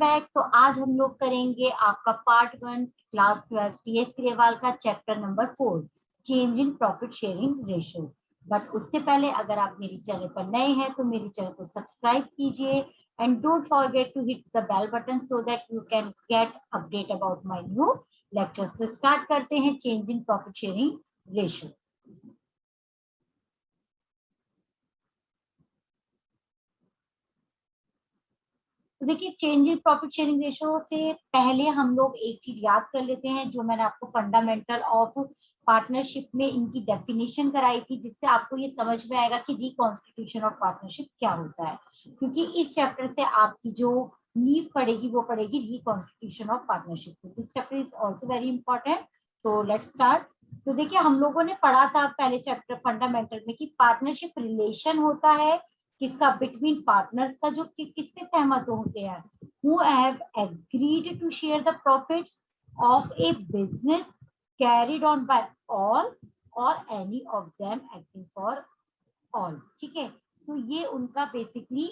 Back. तो आज हम लोग करेंगे आपका पार्ट 1 क्लास 12 टीएस ग्रेवाल का chapter number 4 change in profit sharing ratio. But उससे पहले अगर आप मेरी चैनल पर नए हैं तो मेरी चैनल को सब्सक्राइब कीजिए and don't forget to hit the bell button so that you can get update about my new lectures. तो स्टार्ट करते हैं change in profit sharing ratio. तो देखिए, change in profit sharing ratio से पहले हम लोग एक चीज याद कर लेते हैं जो मैंने आपको फंडामेंटल ऑफ पार्टनरशिप में इनकी डेफिनेशन कराई थी, जिससे आपको ये समझ में आएगा कि रिकॉन्स्टिट्यूशन ऑफ पार्टनरशिप क्या होता है। क्योंकि इस चैप्टर से आपकी जो नींव पड़ेगी वो पड़ेगी reconstitution of partnership. This chapter is also very important. तो लेट्स स्टार्ट। तो देखिए, हम लोगों ने पढ़ा था पहले चैप्टर फंडामेंटल में कि पार्टनरशिप रिलेशन होता है किसका, बिटवीन पार्टनर्स का, जो किस पे सहमत होते हैं, who have agreed to share the profits of a business carried on by all or any of them acting for all। ठीक है, तो ये उनका बेसिकली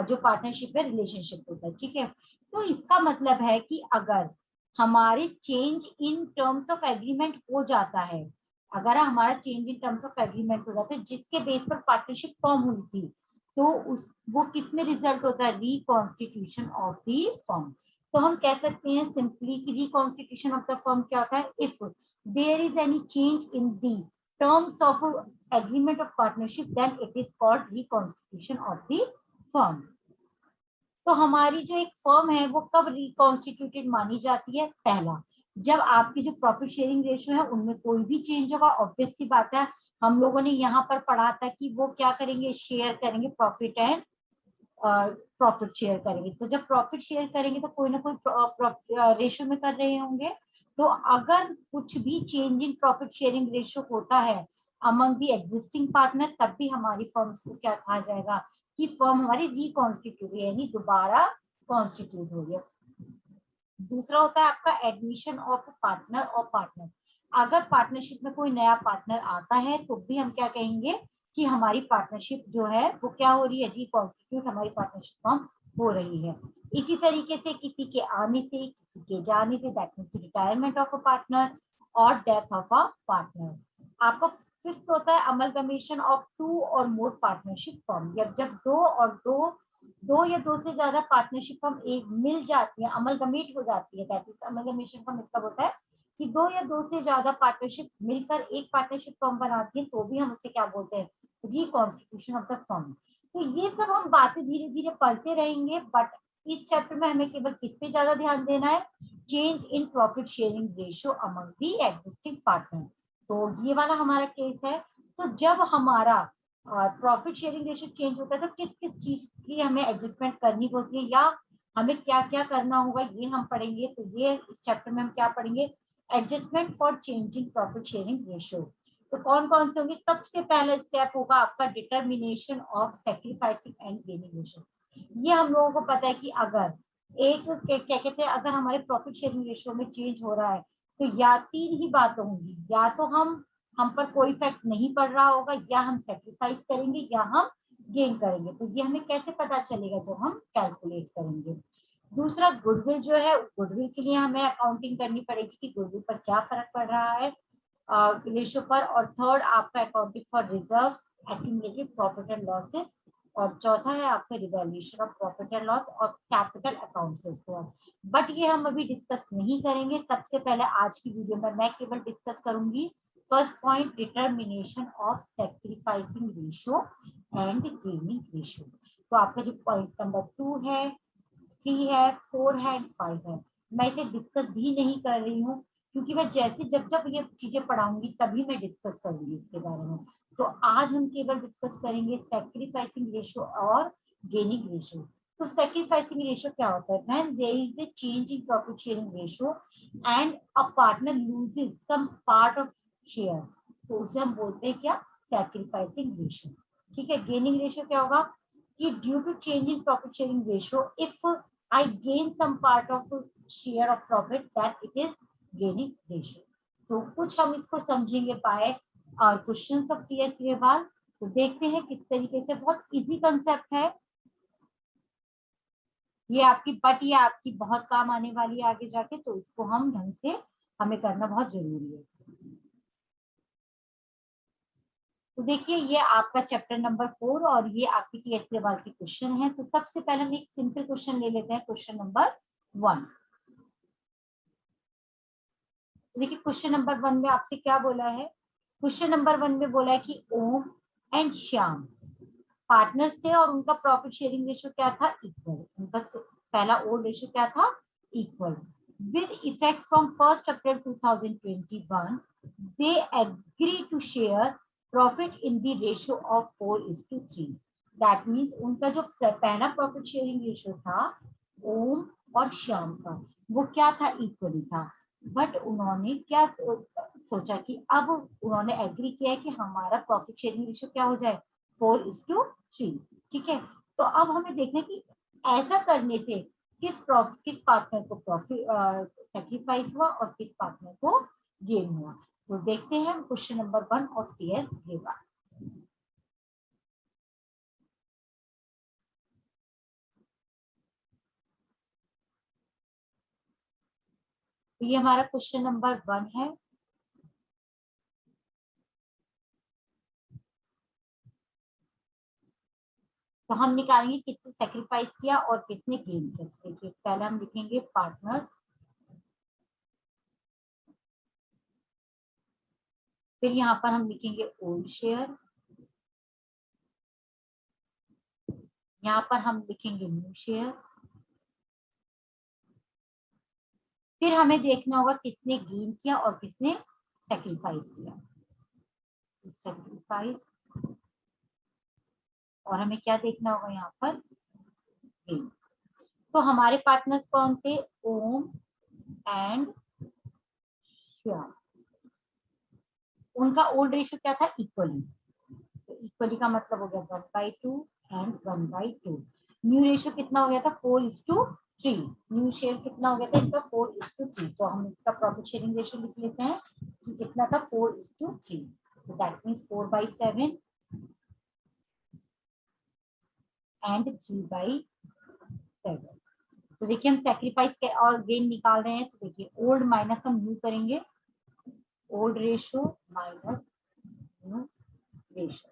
जो पार्टनरशिप है रिलेशनशिप होता है। ठीक है, तो इसका मतलब है कि अगर हमारे change in terms of agreement हो जाता है, अगर हमारा change in terms of agreement हो जाता है जिसके बेस पर पार्टनरशिप फॉर्म हुई थी, तो उस वो किस में रिजल्ट होता है, रिकॉन्स्टिट्यूशन ऑफ द फर्म। तो हम कह सकते हैं सिंपली कि रिकॉन्स्टिट्यूशन ऑफ द फर्म क्या होता है, if there is any change in the terms of agreement of partnership then it is called reconstitution of the firm। तो हमारी जो एक फर्म है वो कब रिकॉन्स्टिट्यूटेड मानी जाती है, पहला जब आपकी जो प्रॉफिट शेयरिंग रेशियो है उनमें कोई भी चेंज होगा। ऑब्वियस सी बात है, हम लोगों ने यहाँ पर पढ़ा था कि वो क्या करेंगे, शेयर करेंगे, प्रॉफिट एंड प्रॉफिट शेयर करेंगे। तो जब प्रॉफिट शेयर करेंगे तो कोई ना कोई रेशियो में कर रहे होंगे। तो अगर कुछ भी change in profit sharing ratio होता है अमंग दी एग्जिस्टिंग पार्टनर, तब भी हमारी फर्म्स को क्या कहा जाएगा कि फर्म हमारी रिकॉन्स्टिट्यूट यानी दोबारा कॉन्स्टिट्यूट हो गया। दूसरा होता है आपका एडमिशन ऑफ पार्टनर और पार्टनर। अगर पार्टनरशिप में कोई नया पार्टनर आता है तो भी हम क्या कहेंगे कि हमारी पार्टनरशिप जो है वो क्या हो रही है, रिकॉन्स्टिट्यूट हमारी पार्टनरशिप फॉर्म हो रही है। इसी तरीके से किसी के आने से, किसी के जाने से, that means retirement of a partner और डेथ ऑफ अ पार्टनर। आपका फिफ्थ होता है अमलगमेशन ऑफ टू और मोर पार्टनरशिप फॉर्म। जब दो या दो से ज्यादा पार्टनरशिप फर्म एक मिल जाती है, अमलगमेट हो जाती है, दैट इज अमलगमेशन का मतलब होता है कि दो या दो से ज्यादा पार्टनरशिप मिलकर एक पार्टनरशिप फर्म बनाती है, तो भी हम उसे क्या बोलते हैं, रिकॉन्स्टिट्यूशन ऑफ द फर्म। तो ये सब हम बातें धीरे धीरे पढ़ते रहेंगे, बट इस चैप्टर में हमें केवल किस पे ज्यादा ध्यान देना है, change in profit sharing ratio among the existing partner. तो ये वाला हमारा केस है। तो जब हमारा प्रॉफिट शेयरिंग रेशियो चेंज होता है तो किस किस चीज की हमें एडजस्टमेंट करनी होती है या हमें क्या क्या करना होगा, ये हम पढ़ेंगे। तो ये इस चैप्टर में हम क्या पढ़ेंगे, adjustment for changing profit sharing ratio. तो कौन कौन से होंगे, सबसे पहला स्टेप होगा आपका determination of sacrificing and gaining ratio. ये हम लोगों को पता है कि अगर एक क्या कहते हैं, अगर हमारे प्रॉफिट शेयरिंग रेशियो में चेंज हो रहा है तो या तीन ही बातें होंगी, या तो हम पर कोई इफेक्ट नहीं पड़ रहा होगा, या हम सेक्रीफाइस करेंगे, या हम गेन करेंगे। तो ये हमें कैसे पता चलेगा, जो हम कैलकुलेट करेंगे। दूसरा गुडविल जो है, गुडविल के लिए हमें अकाउंटिंग करनी पड़ेगी कि गुडविल पर क्या फर्क पड़ रहा है रेशियो पर। और थर्ड आपका accounting for reserves, accumulated profit and losses. और चौथा है आपका revaluation of profit and loss और कैपिटल अकाउंट्स। बट ये हम अभी डिस्कस नहीं करेंगे। सबसे पहले आज की वीडियो में मैं केवल डिस्कस करूंगी first point, determination of sacrificing ratio and gaining ratio. तो आपका जो पॉइंट नंबर 2 है, 3 है, 4 है एंड 5 है, मैं इसे डिस्कस भी नहीं कर रही हूँ क्योंकि मैं जैसे जब जब ये चीजें पढ़ाऊंगी तभी मैं डिस्कस करूंगी इसके बारे में। तो आज हम केवल डिस्कस करेंगे सैक्रिफाइसिंग रेशियो और गेनिंग रेशियो। तो सैक्रिफाइसिंग रेशियो क्या होता है, when there is a change in profit sharing ratio and a partner loses some part of share, तो उसे हम बोलते हैं क्या, सैक्रिफाइसिंग रेशियो। ठीक है, गेनिंग रेशियो क्या होगा कि due to change in profit sharing ratio if I gain some part of share of profit that it is gaining ratio। तो कुछ हम इसको समझेंगे बाय और क्वेश्चन ऑफ टीएस ग्रेवाल। तो देखते हैं किस तरीके से, बहुत इजी कंसेप्ट है। ये आपकी बट ये आपकी बहुत काम आने वाली है आगे जाके, तो इसको हम ढंग से हमें करना बहुत जरूरी है। तो देखिए ये आपका चैप्टर नंबर 4 और ये आपकी टीएच लेवल के क्वेश्चन है। तो सबसे पहले हम एक सिंपल क्वेश्चन ले लेते हैं, क्वेश्चन नंबर 1। देखिए क्वेश्चन नंबर 1 में आपसे क्या बोला है, क्वेश्चन नंबर 1 में बोला है कि ओम एंड श्याम पार्टनर्स थे और उनका प्रॉफिट शेयरिंग रेशियो क्या था, इक्वल। उनका पहला ओल्ड रेशियो क्या था, equal. With effect from 1 April 2021 they agree to share profit in the ratio of 4:3। That means उनका जो पहला प्रॉफिट शेयरिंग रेशियो था ओम और श्याम का, वो क्या था, इक्वली था। बट उन्होंने क्या सोचा कि अब उन्होंने एग्री किया है कि हमारा प्रॉफिट शेयरिंग रेशियो क्या हो जाए, 4:3। ठीक है, तो अब हमें देखना है कि ऐसा करने से किस पार्टनर को प्रॉफिट सेक्रीफाइस हुआ और किस पार्टनर को गेन हुआ। तो देखते हैं हम क्वेश्चन नंबर 1 और टीएस घेवा। तो ये हमारा क्वेश्चन नंबर 1 है। तो हम निकालेंगे किसने सेक्रीफाइस किया और किसने गेन किया। देखिए पहले हम लिखेंगे पार्टनर, फिर यहाँ पर हम लिखेंगे ओल्ड शेयर, यहाँ पर हम लिखेंगे न्यू शेयर। फिर हमें देखना होगा किसने गेन किया और किसने सेक्रीफाइस किया। सेक्रीफाइस, और हमें क्या देखना होगा यहाँ पर, गेन। तो हमारे पार्टनर्स कौन थे, ओम एंड श्याम। उनका ओल्ड रेशियो क्या था, इक्वली। तो इक्वली का मतलब हो गया 1/2 एंड 1/2। न्यू रेशियो कितना हो गया था, 4:3। न्यू शेयर कितना हो गया था इनका, 4:3। तो हम इसका प्रॉफिट शेयरिंग रेशियो लिख लेते हैं कि कितना था, 4:3। तो दैट मीन्स 4/7 एंड 3/7। तो देखिए हम सेक्रीफाइस के और गेन निकाल रहे हैं। तो देखिए ओल्ड माइनस हम न्यू करेंगे, old ratio minus new ratio.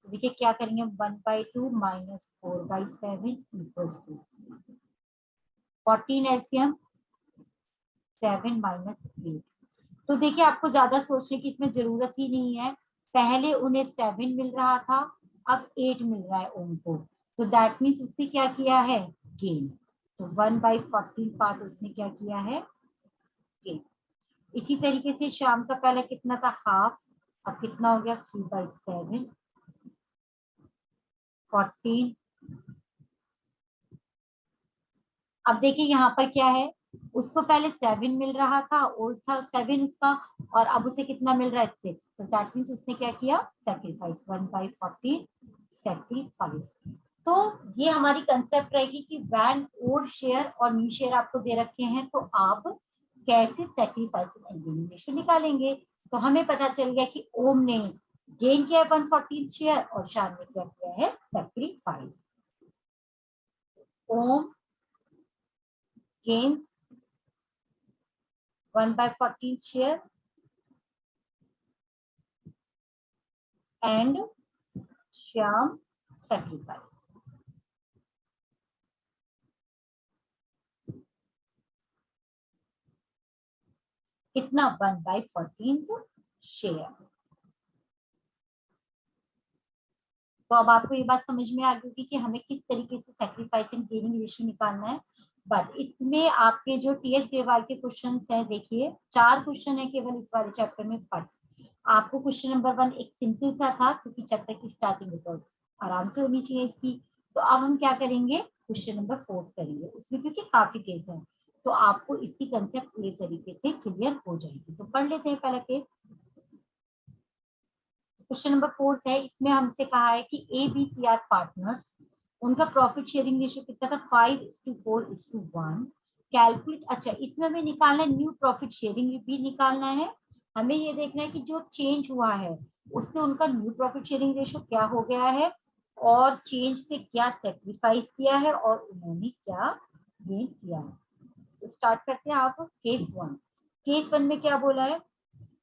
तो देखिए क्या करेंगे, 1/2 minus 4/7 equals to 14 LCM 7 minus 8। तो देखिए आपको ज्यादा सोचने की इसमें जरूरत ही नहीं है। पहले उन्हें 7 मिल रहा था, अब 8 मिल रहा है ओम को। तो दैट मीन्स उसने क्या किया है, गेन। तो 1/14 पार्ट उसने क्या किया है, गेन। इसी तरीके से शाम का पहले कितना था, हाफ, अब कितना हो गया, 3/7 14। अब देखिए यहाँ पर क्या है, उसको पहले 7 मिल रहा था, ओल्ड था 7 उसका, और अब उसे कितना मिल रहा है, 6। तो दैट मीन्स उसने क्या किया, सेक्रीफाइस, 1/14 सेक्रीफाइस। तो ये हमारी कंसेप्ट रहेगी कि वैन ओल्ड शेयर और न्यू शेयर आपको दे रखे हैं, तो आप कैसे सेक्रीफाइस एंड गेन रेशियो निकालेंगे। तो हमें पता चल गया कि ओम ने गेन किया है 114 शेयर और शाम ने क्या किया है, sacrifice. Om gains 1/14 share and Shyam sacrifice. कितना, 1/14 शेयर। तो अब आपको ये बात समझ में आ गई होगी कि हमें किस तरीके से सेक्रीफाइस एंड गेनिंग रेशियो निकालना है। बट इसमें आपके जो टीएस ग्रेवाल के क्वेश्चन हैं, देखिए 4 क्वेश्चन है केवल इस वाले चैप्टर में। बट आपको क्वेश्चन नंबर 1 एक सिंपल सा था, क्योंकि चैप्टर की स्टार्टिंग तो आराम से होनी चाहिए इसकी। तो अब हम क्या करेंगे, क्वेश्चन नंबर 4 करेंगे उसमें, क्योंकि काफी केस है, तो आपको इसकी कंसेप्ट पूरी तरीके से क्लियर हो जाएगी। तो पढ़ लेते हैं पहला केस। क्वेश्चन नंबर 4 है, इसमें हमसे कहा है कि A B C are partners, उनका प्रॉफिट शेयरिंग रेशियो कितना था, 5:4:1। कैलकुलेट, अच्छा इसमें हमें निकालना है न्यू प्रॉफिट शेयरिंग भी निकालना है। हमें ये देखना है कि जो चेंज हुआ है उससे उनका न्यू प्रॉफिट शेयरिंग रेशियो क्या हो गया है, और चेंज से क्या सेक्रीफाइस किया है और उन्होंने क्या गेन किया है। तो स्टार्ट करते हैं आप केस 1। केस 1 में क्या बोला है,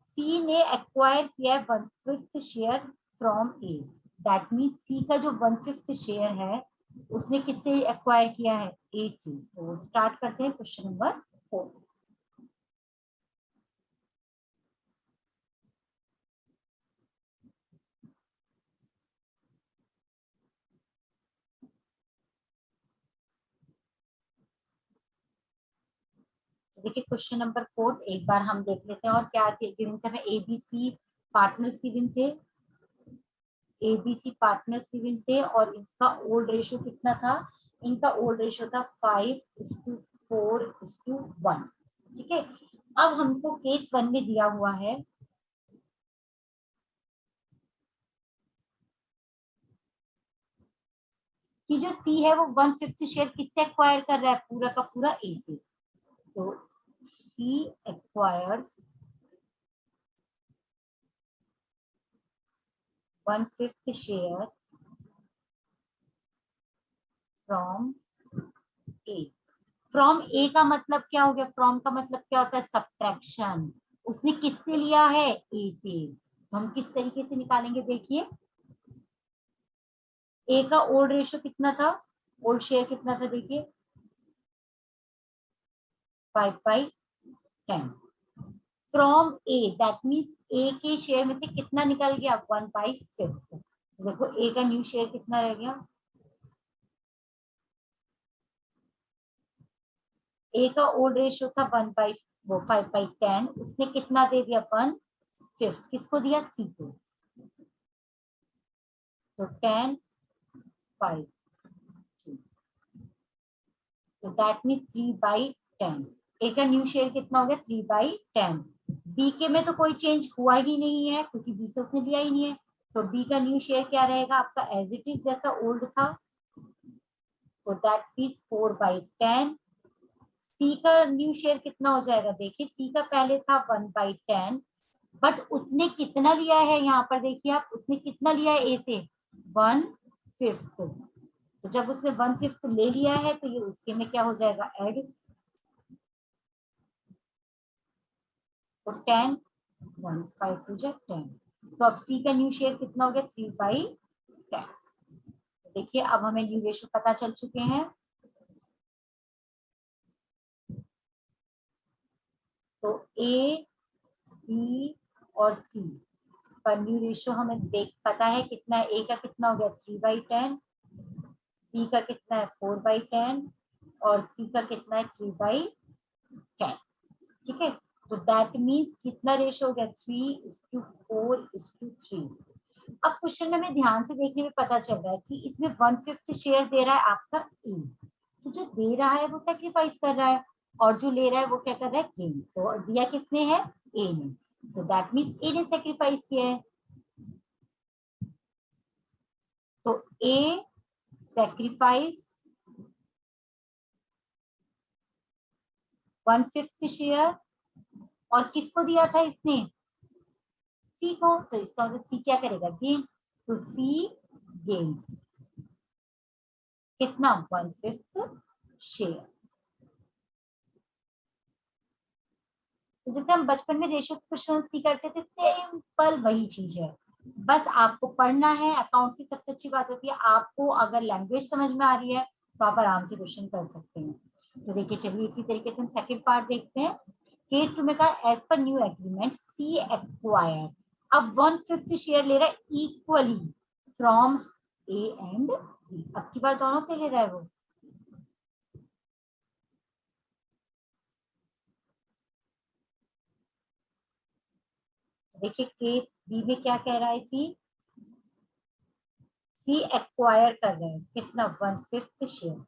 सी ने एक्वायर किया है 1/5 share from A. That mean C का जो 1/5 शेयर है उसने किससे एक्वायर किया है, ए से। तो स्टार्ट करते हैं क्वेश्चन नंबर 4। देखिए क्वेश्चन नंबर 4 एक बार हम देख लेते हैं और क्या गिवन कर रहे हैं। एबीसी पार्टनर्स गिवन थे, एबीसी पार्टनर्स गिवन थे और इसका ओल्ड रेशियो कितना था, इनका ओल्ड रेशियो था 5:4:1। ठीक है, अब हमको केस 1 में दिया हुआ है कि जो सी है वो 1/5 शेयर किससे एक्वायर कर रहा है, पूरा का पूरा ए से। तो C acquires 1/5 share from A. From A का मतलब क्या हो गया, फ्रॉम का मतलब क्या होता है, सब्ट्रैक्शन। उसने किससे लिया है, ए से। तो हम किस तरीके से निकालेंगे, देखिए ए का ओल्ड रेशियो कितना था, ओल्ड शेयर कितना था, देखिए 5/10 फ्रॉम ए। दैट मीन्स ए के शेयर में से कितना निकल गया, 1/5। देखो ए का न्यू शेयर कितना रह गया, ए का ओल्ड रेशियो था 5/10, उसने कितना दे दिया, 1/5। किसको दिया, सी को। तो 10/5, तो दैट मीन 3/10। ए का न्यू शेयर कितना हो गया, 3/10। बी के में तो कोई चेंज हुआ ही नहीं है क्योंकि बी से उसने लिया ही नहीं है। तो बी का न्यू शेयर क्या रहेगा आपका, एज इट इज जैसा ओल्ड था। तो दैट इज 4/10। सी का न्यू शेयर कितना हो जाएगा, देखिए सी का पहले था 1/10, बट उसने कितना लिया है, यहाँ पर देखिए आप, उसने कितना लिया है ए से, 1/5। तो जब उसने 1/5 ले लिया है तो ये उसके में क्या हो जाएगा, ऐड। तो 10, 1/5 हो जाए 10। तो अब सी का न्यू शेयर कितना हो गया, 3/10। देखिए अब हमें न्यू रेशियो पता चल चुके हैं। तो ए, बी और सी का न्यू रेशियो हमें देख पता है कितना है। ए का कितना हो गया, 3/10, बी का कितना है, 4/10 और सी का कितना है, 3/10। ठीक है, तो दैट मीन्स कितना रेशियो हो गया, 3:4:3। अब क्वेश्चन में हमें ध्यान से देखने में पता चल रहा है कि इसमें 1/5 शेयर दे रहा है आपका ए। तो जो दे रहा है वो सेक्रीफाइस कर रहा है और जो ले रहा है वो क्या कर रहा है, गेन। तो दिया किसने है, ए ने। तो दैट मीन्स ए ने सेक्रीफाइस किया है। तो ए सेक्रीफाइस 1/5 शेयर और किसको दिया था इसने, सी को। तो इसका मतलब सी क्या करेगा, गेन। तो सी गेन कितना, 1/5 शेयर। तो जैसे हम बचपन में रेशियो क्वेश्चन सी करते थे, सिंपल वही चीज है। बस आपको पढ़ना है। अकाउंट्स की सबसे अच्छी बात होती है, आपको अगर लैंग्वेज समझ में आ रही है तो आप आराम से क्वेश्चन कर सकते हैं। तो देखिए चलिए इसी तरीके से हम सेकंड पार्ट देखते हैं। केस 2 में कहा, एज पर न्यू एग्रीमेंट सी एक्वायर। अब 1/5 शेयर ले रहा है equally from A and B. अब की बार दोनों से ले रहा है वो। देखिए केस बी में क्या कह रहा है, सी एक्वायर कर रहे हैं कितना, 1/5 शेयर।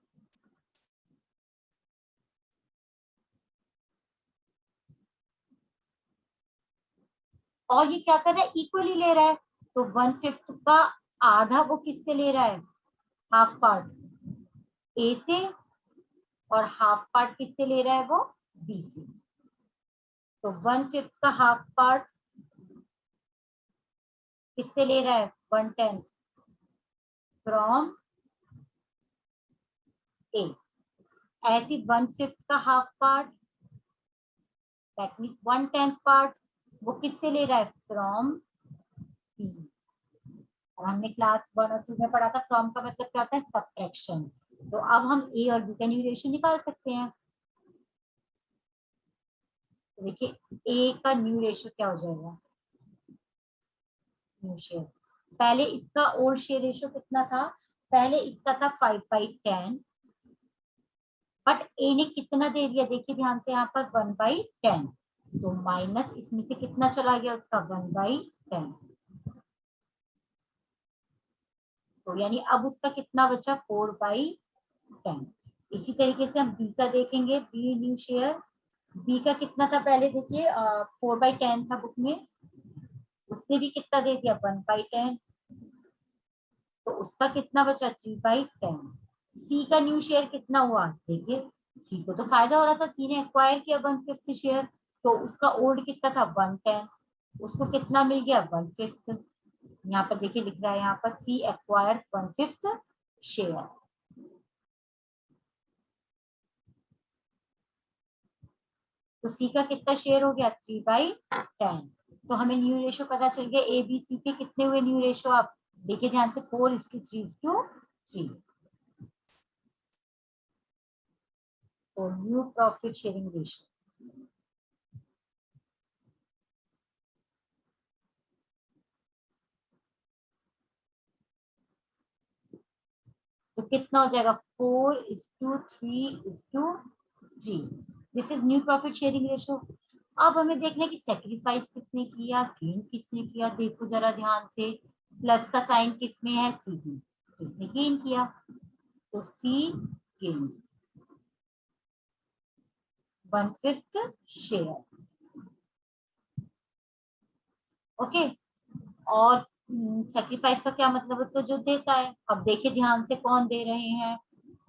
और ये क्या कर रहा है, इक्वली ले रहा है। तो 1/5 का आधा वो किससे ले रहा है, हाफ पार्ट ए से, और हाफ पार्ट किससे ले रहा है वो, बी से। तो 1/5 का हाफ पार्ट किससे ले रहा है, 1/10 फ्रॉम ए। ऐसी 1/5 का half part, that means 1/10 part, वो किससे ले रहा है? From B. और हमने क्लास 1 और 2 में पढ़ा था फ्रॉम का मतलब क्या होता है? सब्ट्रैक्शन। तो अब हम ए और बी का न्यू रेशियो निकाल सकते हैं। तो देखिए ए का न्यू रेशियो क्या हो जाएगा? न्यू शेयर, पहले इसका ओल्ड शेयर रेशियो कितना था? पहले इसका था 5/10, बट ए ने कितना दे दिया? देखिए ध्यान से, यहाँ पर 1/10, तो माइनस इसमें से कितना चला गया? उसका 1/10। तो यानी अब उसका कितना बचा? 4/10। इसी तरीके से हम बी का देखेंगे, बी न्यू शेयर। बी का कितना था? पहले देखिए 4/10 था बुक में, उसने भी कितना दे दिया? 1/10। तो उसका कितना बचा? 3/10। सी का न्यू शेयर कितना हुआ? देखिए सी को तो फायदा हो रहा था, सी ने एक्वायर किया 1/5 शेयर, तो उसका ओल्ड कितना था? 1/10। उसको कितना मिल गया? 1/5। यहाँ पर देखिए लिख रहा है यहाँ पर सी एक्वायर 1/5 शेयर। तो सी का कितना शेयर हो गया? 3/10। तो हमें न्यू रेशियो पता चल गया। ए बी सी के कितने हुए न्यू रेशियो? आप देखिए ध्यान से, 4:3:3। तो न्यू प्रॉफिट शेयरिंग रेशियो तो कितना हो जाएगा? 4:3:3। This is new profit sharing ratio. अब हमें देखना है कि सेक्रीफाइस किसने किया, गेन किसने किया। देखो जरा ध्यान से, प्लस का साइन किसमें है? सी में, किसने गेन किया? तो सी गेन 1/5 शेयर। ओके। और सेक्रीफाइस का क्या मतलब है? तो जो देता है। अब देखिए ध्यान से, कौन दे रहे हैं?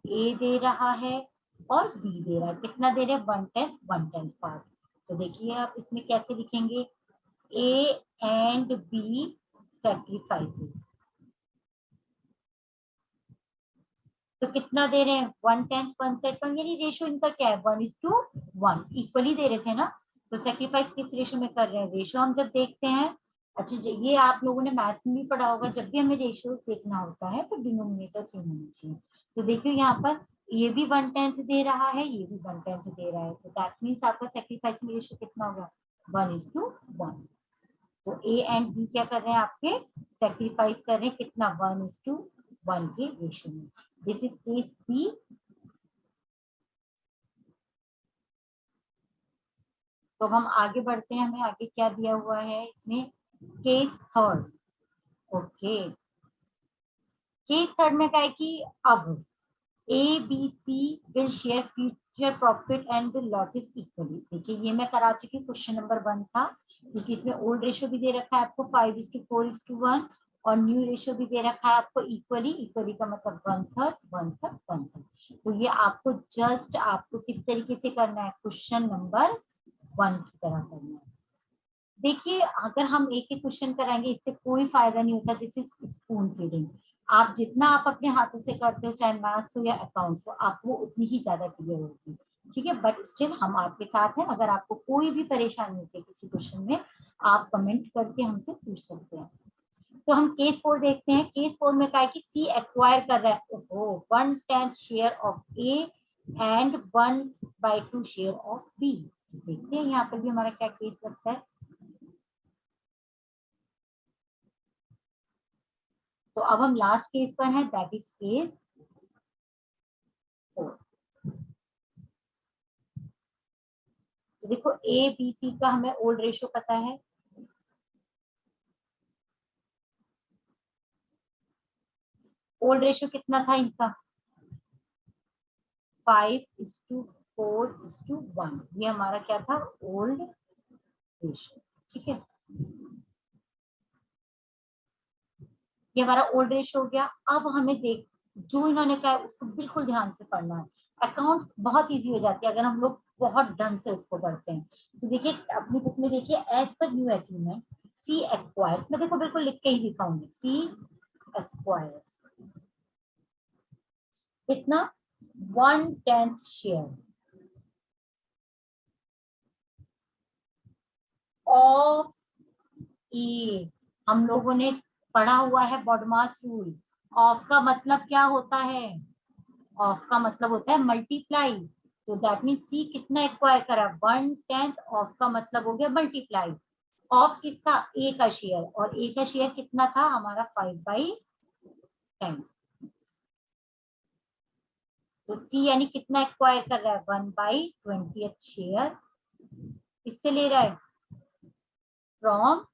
ए दे रहा है और बी दे रहा है। कितना दे रहे हैं? 1/10 1/10 पार्ट। तो देखिए आप इसमें कैसे लिखेंगे? A and B sacrifices. तो कितना दे रहे हैं? 1/10 1/10, यानी रेशियो इनका क्या है? 1:1, इक्वली दे रहे थे ना। तो सेक्रीफाइस किस रेशियो में कर रहे हैं? रेशियो हम जब देखते हैं, अच्छा ये आप लोगों ने मैथ्स में भी पढ़ा होगा, जब भी हमें रेशियो सीखना होता है तो डिनोमिनेटर सेम होना चाहिए। तो देखिए यहाँ पर ये भी 1/10 दे रहा है, ये भी 1/10 दे रहा है, तो दैट मीन्स आपका सेक्रीफाइस में रेशियो कितना होगा? 1:1। तो ए एंड बी क्या कर रहे हैं? आपके सेक्रीफाइस कर रहे हैं कितना? 1:1 के रेशियो में। This is case B. तो हम आगे बढ़ते हैं, हमें आगे क्या दिया हुआ है इसमें? Case third. Okay, case third में क्या है कि अब A B C will share future profit and losses equally. देखिए ये मैं करा चुकी, क्वेश्चन नंबर 1 था, क्योंकि इसमें ओल्ड रेशियो भी दे रखा है आपको 5:4:1, और न्यू रेशियो भी दे रखा है आपको इक्वली। इक्वली का मतलब 1/3 1/3 1/3। तो ये आपको जस्ट आपको किस तरीके से करना है? क्वेश्चन नंबर 1 की तरह करना है। देखिए अगर हम एक एक क्वेश्चन कराएंगे इससे कोई फायदा नहीं होता। This is spoon feeding. आप जितना आप अपने हाथों से करते हो, चाहे मैथ्स हो या अकाउंट्स हो, आपको उतनी ही ज्यादा क्लियर होगी। ठीक है, बट स्टिल हम आपके साथ हैं। अगर आपको कोई भी परेशानी होती है किसी क्वेश्चन में, आप कमेंट करके हमसे पूछ सकते हैं। तो हम केस 4 देखते हैं। केस 4 में क्या है कि सी एक्वायर कर रहा है 1/10 share of A and 1/2 share of B. देखते हैं यहाँ पर भी हमारा क्या केस लगता है। तो अब हम लास्ट केस पर हैं, दैट इज केस 4। तो देखो ए बी सी का हमें ओल्ड रेशियो पता है। ओल्ड रेशियो कितना था इनका? 5:4:1। ये हमारा क्या था? Old ratio. ठीक है, ये हमारा ओल्ड रेशियो हो गया। अब हमें देख, जो इन्होंने कहा है उसको बिल्कुल ध्यान से पढ़ना है। अकाउंट्स बहुत इजी हो जाती है अगर हम लोग बहुत ढंग से उसको पढ़ते हैं। तो देखिए अपनी बुक में देखिए, एज पर न्यू एग्रीमेंट सी एक्वायर्स, मैं देखो बिल्कुल लिख के ही दिखाऊंगी, सी एक्वायर्स कितना 1/10 शेयर ऑफ ए। हम लोगों ने पढ़ा हुआ है बॉडमास रूल। ऑफ का मतलब क्या होता है? ऑफ का मतलब होता है मल्टीप्लाई। तो दैट मीन सी कितना एक्वायर करा? 1/10 ऑफ का मतलब हो गया मल्टीप्लाई। ऑफ किसका? ए का शेयर, और ए का शेयर कितना था हमारा? 5/10। तो सी यानी कितना एक्वायर कर रहा है? 1/20 शेयर किससे ले रहा है? From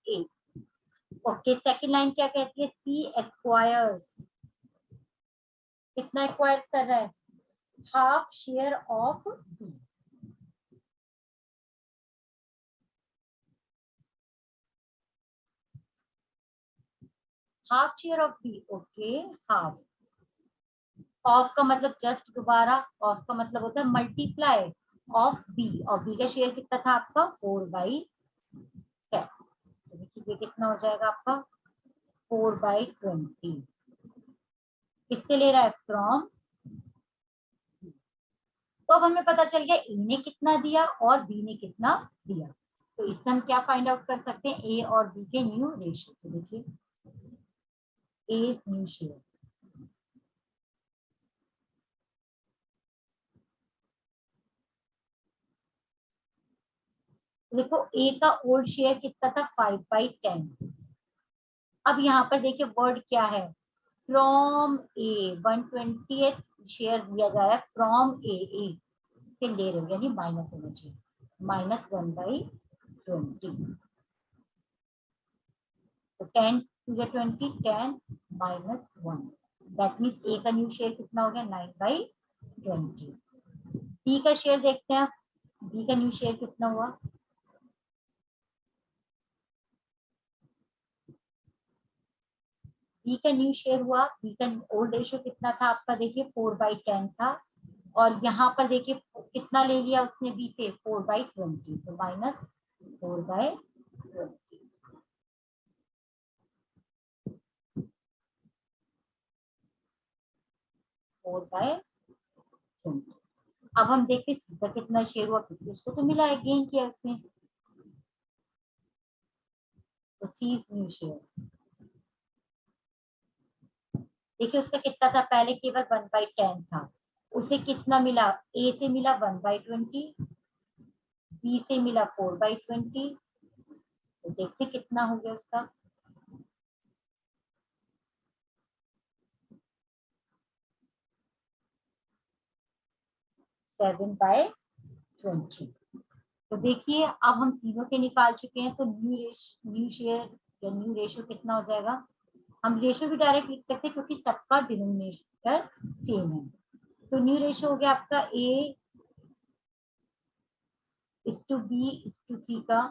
A. Okay, second line क्या कहती है? सी एक्वायर्स, कितना एक्वायर कर रहा है? Half share of B. Half share of B. Okay, half. Of का मतलब जस्ट दोबारा, ऑफ का मतलब होता है मल्टीप्लाई ऑफ बी, और बी का शेयर कितना था आपका? 4/10। तो देखिए ये कितना हो जाएगा आपका? 4/20। किससे ले रहा है? फ्रॉम। तो अब हमें पता चल गया ए ने कितना दिया और बी ने कितना दिया। तो इससे हम क्या फाइंड आउट कर सकते हैं? ए और बी के न्यू रेशियो। तो देखिए ए न्यू शेयर, देखो ए का ओल्ड शेयर कितना था? 5/10। अब यहाँ पर देखिए वर्ड क्या है? From A. 1/20 शेयर दिया जा रहा है फ्रॉम ए से ले रहे हो, यानी माइनस होना चाहिए, -1/20। तो 10 to the 20, 10 -1। दैट मीन्स ए का न्यू शेयर कितना हो गया? 9/20। बी का शेयर देखते हैं। बी का न्यू शेयर कितना हुआ? बी का न्यू शेयर हुआ, बी का ओल्ड रेशियो कितना था आपका? देखिए 4/10 था, और यहाँ पर देखिए कितना ले लिया उसने बी से? 4/20। तो -4/20। 4/20। अब हम देखते सी का कितना शेयर हुआ, क्योंकि उसको तो मिला है, गेन किया उसने। तो सी न्यू शेयर देखिए उसका कितना था? पहले केवल 1/10 था, उसे कितना मिला? ए से मिला 1/20, बी से मिला 4/20। तो देखते कितना हो गया उसका? 7/20। तो देखिए अब हम तीनों के निकाल चुके हैं, तो न्यू शेयर या न्यू रेशियो कितना हो जाएगा? हम रेशियो भी डायरेक्ट लिख सकते हैं क्योंकि सबका डिनोमिनेटर सेम है। तो न्यू रेशियो हो गया आपका A is to B is to C का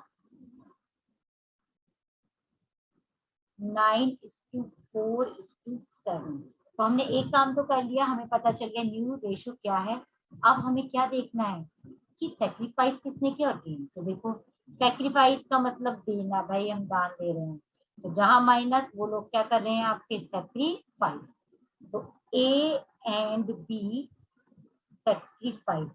9:4:7। तो हमने एक काम तो कर लिया, हमें पता चल गया न्यू रेशियो क्या है। अब हमें क्या देखना है कि सेक्रीफाइस कितने के और गेन। तो देखो सेक्रीफाइस का मतलब देना, भाई हम दान दे रहे हैं, तो जहां माइनस वो लोग क्या कर रहे हैं आपके? सेक्रीफाइस। तो ए एंड बी सेक्रीफाइस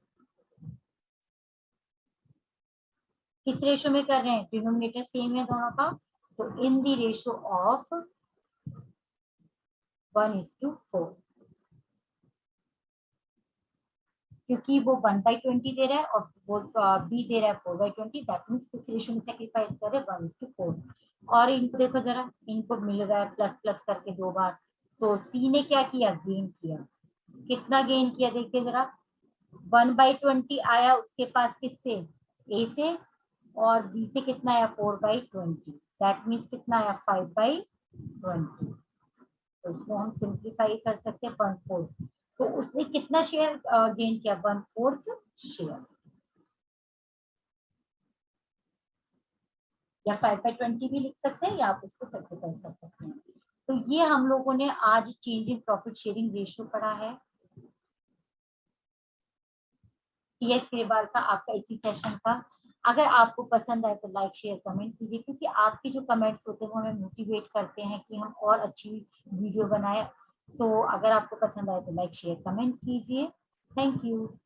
किस रेशो में कर रहे हैं? डिनोमिनेटर सेम है दोनों का, तो इन द रेशो ऑफ 1:4। क्योंकि वो 1/20 दे रहा है और वो बी दे रहा है 4/20, दैट मीन्स किस रेशो में सेक्रीफाइस कर रहे हैं? 1:4। और इनको देखो जरा, इनको मिल रहा है प्लस प्लस करके 2 बार। तो सी ने क्या किया? गेन किया। कितना गेन किया देखिए जरा? 1/20 आया उसके पास किससे? ए से। और बी से कितना आया? 4/20। दैट मीन्स कितना आया? 5/20। तो इसको हम सिंप्लीफाई कर सकते हैं 1/4। तो उसने कितना शेयर गेन किया? 1/4 शेयर। या 5/20 भी लिख सकते हैं, या आप इसको सिंप्लीफाई कर सकते हैं। तो ये हम लोगों ने आज change in profit sharing ratio पढ़ा है। टीएस ग्रेवाल का आपका इसी सेशन का। अगर आपको पसंद आए तो लाइक शेयर कमेंट कीजिए, क्योंकि आपके जो कमेंट्स होते हैं वो हमें मोटिवेट करते हैं कि हम और अच्छी वीडियो बनाए। तो अगर आपको पसंद आए तो लाइक शेयर कमेंट कीजिए। Thank you.